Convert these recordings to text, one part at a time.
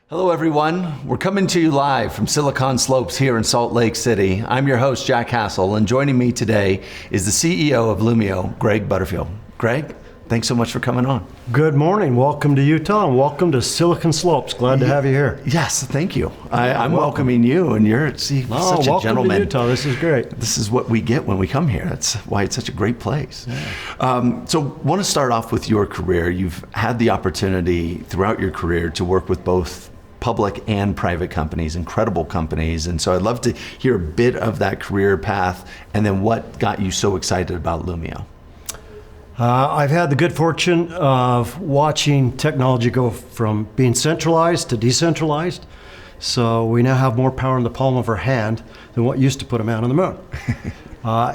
Hello everyone, we're coming to you live from Silicon Slopes here in Salt Lake City. I'm your host, Jack Cassel, and joining me today is the CEO of Lumio, Greg Butterfield. Greg, thanks so much for coming on. Good morning, welcome to Utah, and welcome to Silicon Slopes. Glad to have you here. Yes, thank you. I'm welcoming you, and you're such a gentleman. Welcome to Utah, this is great. This is what we get when we come here. That's why it's such a great place. Yeah. So want to start off with your career. You've had the opportunity throughout your career to work with both public and private companies, incredible companies. And so I'd love to hear a bit of that career path and then what got you so excited about Lumio. I've had the good fortune of watching technology go from being centralized to decentralized. So we now have more power in the palm of our hand than what used to put a man on the moon.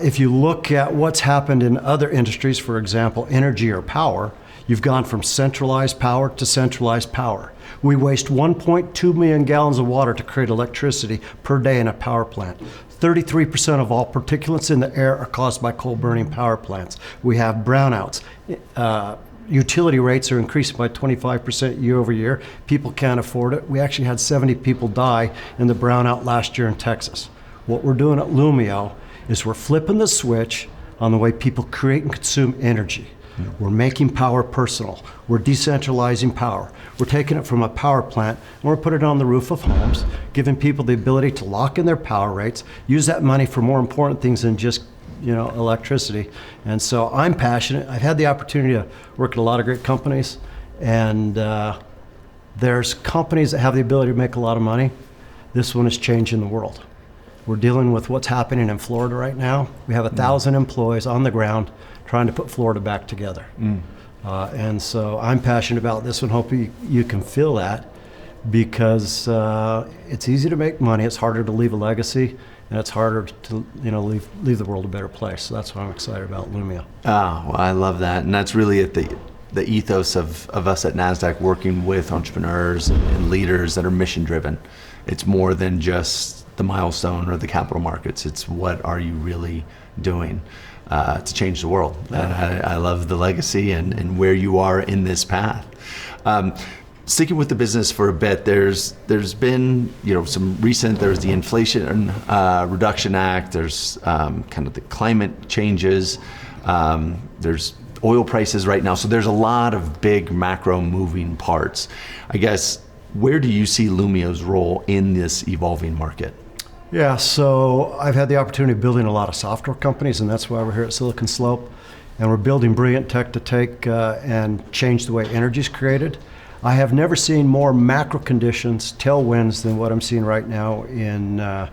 If you look at what's happened in other industries, for example, energy or power, you've gone from centralized power to centralized power. We waste 1.2 million gallons of water to create electricity per day in a power plant. 33% of all particulates in the air are caused by coal-burning power plants. We have brownouts. Utility rates are increasing by 25% year over year. People can't afford it. We actually had 70 people die in the brownout last year in Texas. What we're doing at Lumio is we're flipping the switch on the way people create and consume energy. We're making power personal. We're decentralizing power. We're taking it from a power plant and we're putting it on the roof of homes, giving people the ability to lock in their power rates, use that money for more important things than just electricity. And so I'm passionate. I've had the opportunity to work at a lot of great companies, and there's companies that have the ability to make a lot of money. This one is changing the world. We're dealing with what's happening in Florida right now. We have 1,000 employees on the ground trying to put Florida back together. And so I'm passionate about this one. Hope you can feel that, because it's easy to make money. It's harder to leave a legacy, and it's harder to leave the world a better place. So that's why I'm excited about Lumio. Oh, well, I love that. And that's really at the ethos of us at Nasdaq, working with entrepreneurs and leaders that are mission driven. It's more than just the milestone or the capital markets. It's what are you really doing to change the world. And I love the legacy and where you are in this path. Sticking with the business for a bit, there's been some recent. There's the Inflation Reduction Act. There's kind of the climate changes. There's oil prices right now. So there's a lot of big macro moving parts. I guess, where do you see Lumio's role in this evolving market? Yeah, so I've had the opportunity of building a lot of software companies, and that's why we're here at Silicon Slope. And we're building brilliant tech to take and change the way energy is created. I have never seen more macro conditions, tailwinds, than what I'm seeing right now in the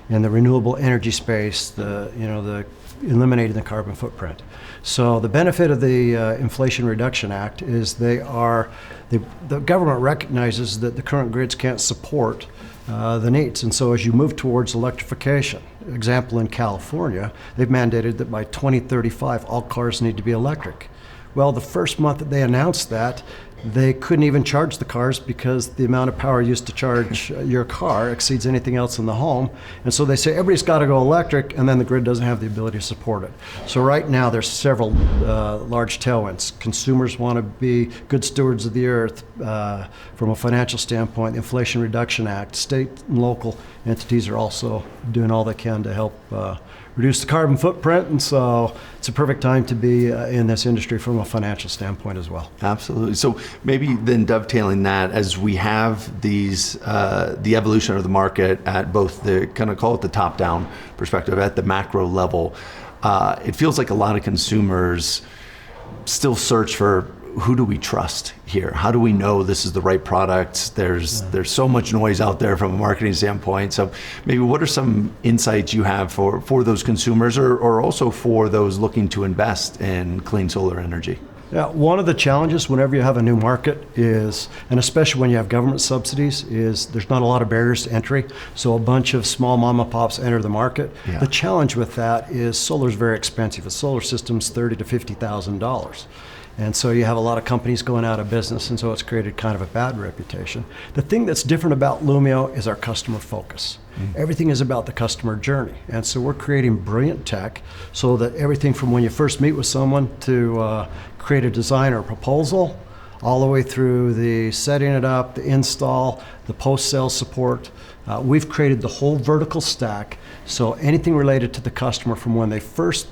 renewable energy space, the eliminating the carbon footprint. So the benefit of the Inflation Reduction Act is the government recognizes that the current grids can't support the needs. And so as you move towards electrification, example in California, they've mandated that by 2035, all cars need to be electric. Well, the first month that they announced that, they couldn't even charge the cars because the amount of power used to charge your car exceeds anything else in the home. And so they say everybody's got to go electric, and then the grid doesn't have the ability to support it. So right now there's several large tailwinds. Consumers want to be good stewards of the earth from a financial standpoint. The Inflation Reduction Act, state and local entities are also doing all they can to help reduce the carbon footprint, and so it's a perfect time to be in this industry from a financial standpoint as well. Absolutely. So maybe then dovetailing that, as we have these the evolution of the market at both the kind of call it the top-down perspective, at the macro level, it feels like a lot of consumers still search for, who do we trust here? How do we know this is the right product? There's so much noise out there from a marketing standpoint. So maybe what are some insights you have for those consumers, or also for those looking to invest in clean solar energy? Yeah, one of the challenges whenever you have a new market is, and especially when you have government subsidies, is there's not a lot of barriers to entry. So a bunch of small mom and pops enter the market. Yeah. The challenge with that is solar is very expensive. A solar system's $30,000 to $50,000. And so you have a lot of companies going out of business, and so it's created kind of a bad reputation. The thing that's different about Lumio is our customer focus. Everything is about the customer journey. And so we're creating brilliant tech so that everything from when you first meet with someone to create a design or a proposal, all the way through the setting it up, the install, the post-sale support. We've created the whole vertical stack, so anything related to the customer from when they first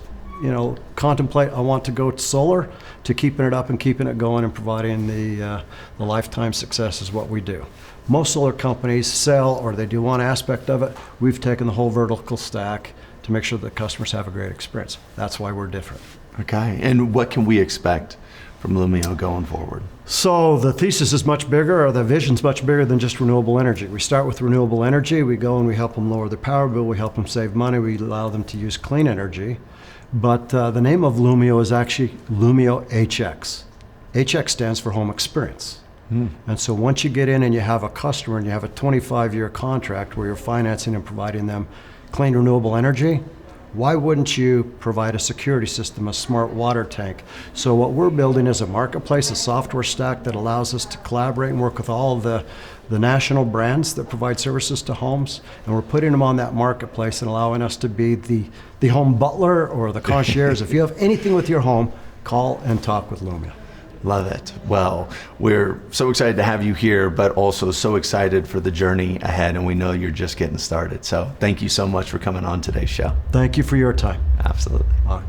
contemplate, I want to go solar, to keeping it up and keeping it going and providing the lifetime success is what we do. Most solar companies sell, or they do one aspect of it. We've taken the whole vertical stack to make sure that customers have a great experience. That's why we're different. Okay, and what can we expect from Lumio going forward? So the thesis is much bigger, or the vision's much bigger than just renewable energy. We start with renewable energy. We go and we help them lower their power bill. We help them save money. We allow them to use clean energy. But the name of Lumio is actually Lumio HX. HX stands for home experience. And so once you get in and you have a customer and you have a 25-year contract where you're financing and providing them clean renewable energy, why wouldn't you provide a security system, a smart water tank? So what we're building is a marketplace, a software stack that allows us to collaborate and work with all of the national brands that provide services to homes, and we're putting them on that marketplace and allowing us to be the home butler or the concierge. If you have anything with your home, call and talk with Lumio. Love it. Well, we're so excited to have you here, but also so excited for the journey ahead, and we know you're just getting started. So thank you so much for coming on today's show. Thank you for your time. Absolutely. All right.